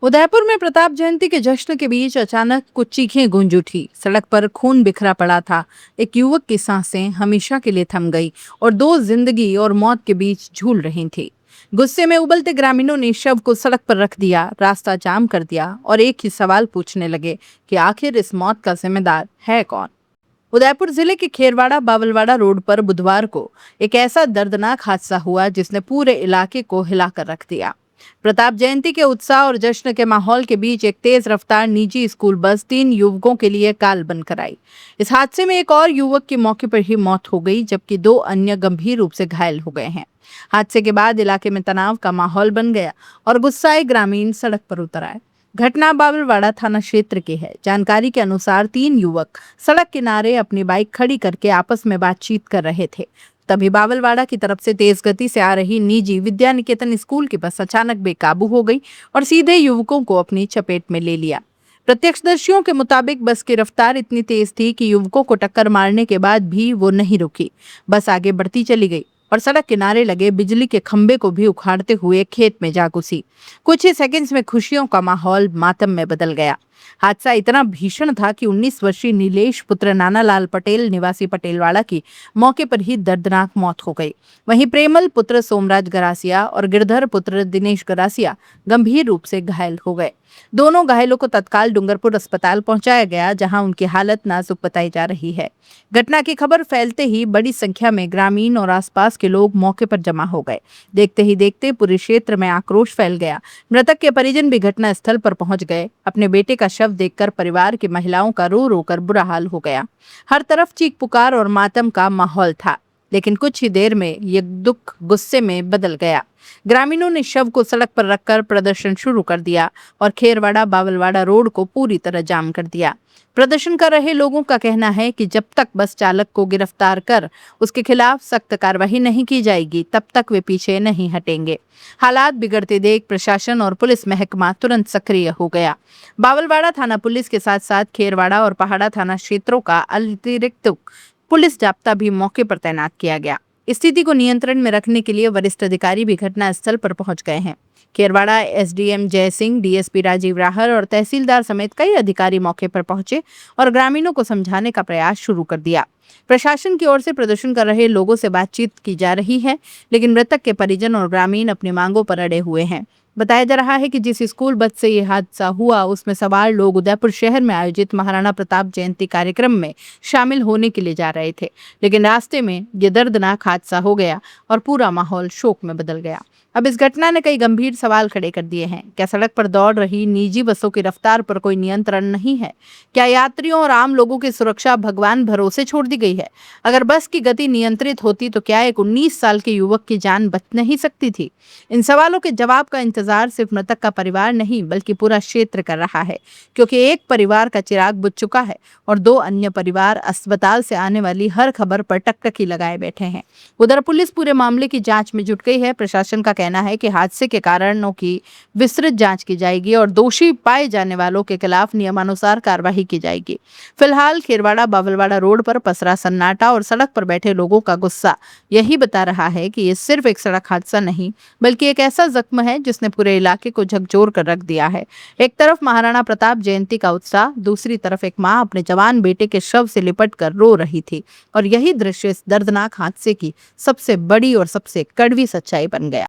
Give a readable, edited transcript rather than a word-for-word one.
उदयपुर में प्रताप जयंती के जश्न के बीच अचानक कुछ चीखें गूंज उठी। सड़क पर खून बिखरा पड़ा था। एक युवक की सांसें हमेशा के लिए थम गई और दो जिंदगी और मौत के बीच झूल रही थी। गुस्से में उबलते ग्रामीणों ने शव को सड़क पर रख दिया, रास्ता जाम कर दिया और एक ही सवाल पूछने लगे कि आखिर इस मौत का जिम्मेदार है कौन। उदयपुर जिले के खेरवाड़ा बावलवाड़ा रोड पर बुधवार को एक ऐसा दर्दनाक हादसा हुआ जिसने पूरे इलाके को हिलाकर रख दिया। प्रताप जयंती के उत्साह और जश्न के माहौल के बीच एक तेज रफ्तार निजी स्कूल बस 3 युवकों के लिए काल बनकर आई। इस हादसे में एक और युवक की मौके पर ही मौत हो गई, जबकि 2 अन्य गंभीर रूप से घायल हो गए हैं। हादसे के बाद इलाके में तनाव का माहौल बन गया और गुस्साए ग्रामीण सड़क पर उतर आए। घटना बावलवाड़ा थाना क्षेत्र की है। जानकारी के अनुसार 3 युवक सड़क किनारे अपनी बाइक खड़ी करके आपस में बातचीत कर रहे थे। तभी बावलवाड़ा की तरफ से तेज गति से आ रही निजी विद्या निकेतन स्कूल की बस अचानक बेकाबू हो गई और सीधे युवकों को अपनी चपेट में ले लिया। प्रत्यक्षदर्शियों के मुताबिक बस की रफ्तार इतनी तेज थी कि युवकों को टक्कर मारने के बाद भी वो नहीं रुकी। बस आगे बढ़ती चली गई और सड़क किनारे लगे बिजली के खंभे को भी उखाड़ते हुए खेत में जा घुसी। कुछ ही सेकंड्स में खुशियों का माहौल मातम में बदल गया। हादसा इतना भीषण था कि 19 वर्षीय नीलेश पुत्र नानालाल पटेल निवासी पटेलवाड़ा की मौके पर ही दर्दनाक मौत हो गई। वहीं प्रेमल पुत्र सोमराज गरासिया और गिरधर पुत्र दिनेश गरासिया गंभीर रूप से घायल हो गए। दोनों घायलों को तत्काल डूंगरपुर अस्पताल पहुंचाया गया, जहां उनकी हालत नाजुक बताई जा रही है। घटना की खबर फैलते ही बड़ी संख्या में ग्रामीण और आसपास के लोग मौके पर जमा हो गए। देखते ही देखते पूरे क्षेत्र में आक्रोश फैल गया। मृतक के परिजन भी घटना स्थल पर पहुंच गए। अपने बेटे का शव देखकर परिवार की महिलाओं का रो रो कर बुरा हाल हो गया। हर तरफ चीख पुकार और मातम का माहौल था, लेकिन कुछ ही देर में ये दुख गुस्से में बदल गया। ग्रामीणों ने शव को सड़क पर रखकर प्रदर्शन शुरू कर दिया और खेरवाड़ा बावलवाड़ा रोड को पूरी तरह जाम कर दिया। प्रदर्शन कर रहे लोगों का कहना है कि जब तक बस चालक को गिरफ्तार कर उसके खिलाफ सख्त कार्रवाई नहीं की जाएगी, तब तक वे पीछे नहीं हटेंगे। हालात बिगड़ते देख प्रशासन और पुलिस महकमा तुरंत सक्रिय हो गया। बावलवाड़ा थाना पुलिस के साथ साथ खेरवाड़ा और पहाड़ा थाना क्षेत्रों का अतिरिक्त पुलिस जाब्ता भी मौके पर तैनात किया गया। स्थिति को नियंत्रण में रखने के लिए वरिष्ठ अधिकारी भी घटना स्थल पर पहुंच गए हैं। खेरवाड़ा एसडीएम जय सिंह, डीएसपी राजीव राहर और तहसीलदार समेत कई अधिकारी मौके पर पहुंचे और ग्रामीणों को समझाने का प्रयास शुरू कर दिया। प्रशासन की ओर से प्रदर्शन कर रहे लोगों से बातचीत की जा रही है, लेकिन मृतक के परिजन और ग्रामीण अपनी मांगों पर अड़े हुए हैं। बताया जा रहा है कि जिस स्कूल बस से ये हादसा हुआ उसमें सवार लोग उदयपुर शहर में आयोजित महाराणा प्रताप जयंती कार्यक्रम में शामिल होने के लिए जा रहे थे, लेकिन रास्ते में ये दर्दनाक हादसा हो गया और पूरा माहौल शोक में बदल गया। अब इस घटना ने कई गंभीर सवाल खड़े कर दिए हैं। क्या सड़क पर दौड़ रही निजी बसों की रफ्तार पर कोई नियंत्रण नहीं है? क्या यात्रियों और आम लोगों की सुरक्षा भगवान भरोसे छोड़ दी गई है? अगर बस की गति नियंत्रित होती तो क्या एक 19 साल के युवक की जान बच नहीं सकती थी? इन सवालों के जवाब का इंतजार सिर्फ मृतक का परिवार नहीं बल्कि पूरा क्षेत्र कर रहा है, क्योंकि एक परिवार का चिराग बुझ चुका है और 2 अन्य परिवार अस्पताल से आने वाली हर खबर पर टकटकी लगाए बैठे हैं। उधर पुलिस पूरे मामले की जांच में जुट गई है। प्रशासन का कहना है कि हादसे के कारणों की विस्तृत जांच की जाएगी और दोषी पाए जाने वालों के खिलाफ नियमानुसार कार्रवाई की जाएगी। फिलहाल खेरवाड़ा बावलवाड़ा रोड पर पसरा सन्नाटा और सड़क पर बैठे लोगों का गुस्सा यही बता रहा है कि ये सिर्फ एक सड़क हादसा नहीं बल्कि एक ऐसा जख्म है जिसने पूरे इलाके को झकझोर कर रख दिया है। एक तरफ महाराणा प्रताप जयंती का उत्साह, दूसरी तरफ एक मां अपने जवान बेटे के शव से लिपट कर रो रही थी और यही दृश्य इस दर्दनाक हादसे की सबसे बड़ी और सबसे कड़वी सच्चाई बन गया।